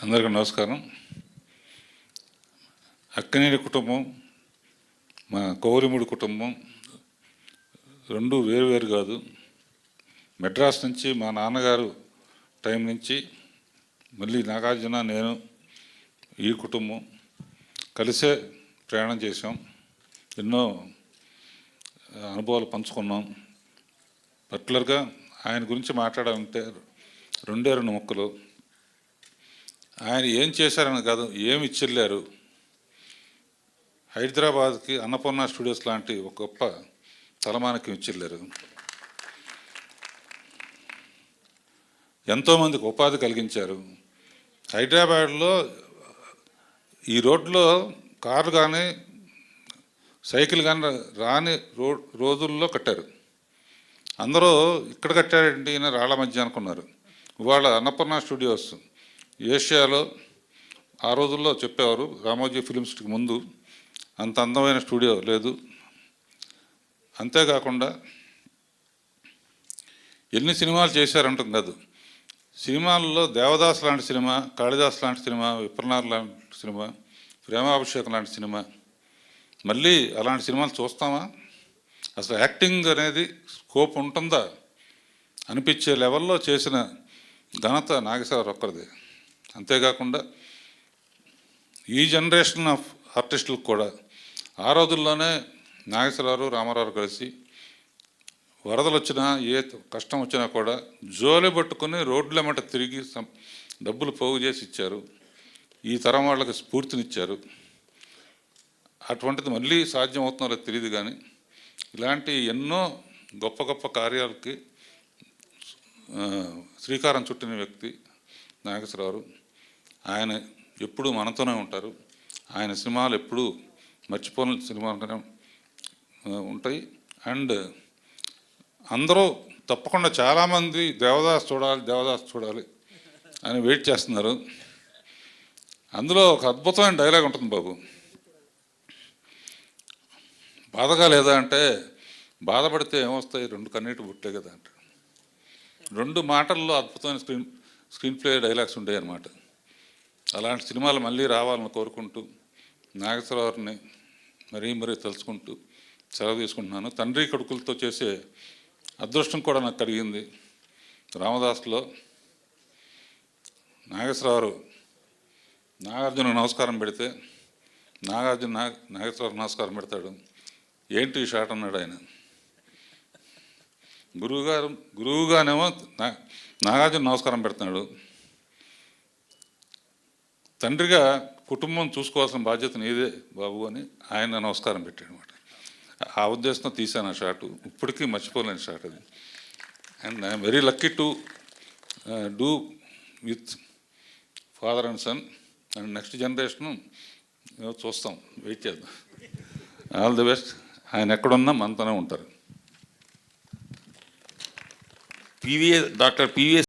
అందరికీ నమస్కారం. అక్కినేని కుటుంబం, మా కౌరిముడి కుటుంబం రెండు వేరు కాదు. మెడ్రాస్ నుంచి మా నాన్నగారు టైం నుంచి మళ్ళీ నాగార్జున, నేను, ఈ కుటుంబం కలిసే ప్రయాణం చేసాం. ఎన్నో అనుభవాలు పంచుకున్నాం. పర్టికులర్గా ఆయన గురించి మాట్లాడాలంటే రెండు మొక్కలు. ఆయన ఏం చేశారని కాదు, ఏమి ఇచ్చెళ్ళారు. హైదరాబాద్కి అన్నపూర్ణ స్టూడియోస్ లాంటి ఒక గొప్ప తలమానికి ఇచ్చెళ్ళారు. ఎంతోమందికి ఉపాధి కలిగించారు. హైదరాబాద్లో ఈ రోడ్లో కారు కానీ సైకిల్ కానీ రాని రోజుల్లో కట్టారు. అందరూ ఇక్కడ కట్టారండి ఈయన రాళ్ల మధ్య అనుకున్నారు. ఇవాళ అన్నపూర్ణ స్టూడియోస్ ఏషియాలో ఆ రోజుల్లో చెప్పేవారు, రామోజీ ఫిలిం సిటీకి ముందు అంత అందమైన స్టూడియో లేదు. అంతేకాకుండా ఎన్ని సినిమాలు చేశారంటాం కాదు, సినిమాల్లో దేవదాస్ లాంటి సినిమా, కాళిదాస్ లాంటి సినిమా, విప్రనాథ్ లాంటి సినిమా, ప్రేమాభిషేకం లాంటి సినిమా, మళ్ళీ అలాంటి సినిమాలు చూస్తామా? అసలు యాక్టింగ్ అనేది స్కోప్ ఉంటుందా అనిపించే లెవెల్లో చేసిన ఘనత నాగేశ్వరరావు ఒక్కరిది. అంతేకాకుండా ఈ జనరేషన్ ఆఫ్ ఆర్టిస్టులకు కూడా ఆ రోజుల్లోనే నాగేశ్వరరావు, రామారావు కలిసి వరదలు వచ్చినా ఏ కష్టం వచ్చినా కూడా జోలి పట్టుకుని రోడ్లెమ్మట తిరిగి డబ్బులు పోగు చేసి ఇచ్చారు. ఈ తరం వాళ్ళకి స్ఫూర్తినిచ్చారు. అటువంటిది మళ్ళీ సాధ్యం అవుతుందో తెలియదు. కానీ ఇలాంటి ఎన్నో గొప్ప గొప్ప కార్యాలకి శ్రీకారం చుట్టిన వ్యక్తి నాగేశ్వరరావు. ఆయన ఎప్పుడూ మనతోనే ఉంటారు. ఆయన సినిమాలు ఎప్పుడూ మర్చిపోని సినిమాలుగానే ఉంటాయి. అండ్ అందరూ తప్పకుండా చాలామంది దేవదాస్ చూడాలి అని వెయిట్ చేస్తున్నారు. అందులో ఒక అద్భుతమైన డైలాగ్ ఉంటుంది బాబు. బాధగా లేదా అంటే, బాధపడితే ఏమొస్తాయి, రెండు కన్నీటి బుట్టే కదా అంటే. రెండు మాటల్లో అద్భుతమైన స్క్రీన్ ప్లే డైలాగ్స్ ఉండేవి అన్నమాట. అలాంటి సినిమాలు మళ్ళీ రావాలని కోరుకుంటూ నాగేశ్వరరావుని మరీ తలుచుకుంటూ సెలవు తీసుకుంటున్నాను. తండ్రి కొడుకులతో చేసే అదృష్టం కూడా నాకు కలిగింది. రామదాస్లో నాగేశ్వరరావు నాగార్జున నమస్కారం పెడితే నాగేశ్వరరావు నమస్కారం పెడతాడు. ఏంటి ఈ షాట్ అన్నాడు ఆయన. గురువుగానేమో నాగార్జున నమస్కారం పెడుతున్నాడు. తండ్రిగా కుటుంబం చూసుకోవాల్సిన బాధ్యత నీదే బాబు అని ఆయన నమస్కారం పెట్టాడు అనమాట. ఆ ఉద్దేశంతో తీశాను ఆ షాటు. ఇప్పటికీ మర్చిపోలేని షాట్ అది. And I'm very lucky to do with father and son. And next generation చూస్తాం, వెయిట్ చేద్దాం. All the best. ఆయన ఎక్కడున్నా మనతోనే ఉంటారు. Doctor PVS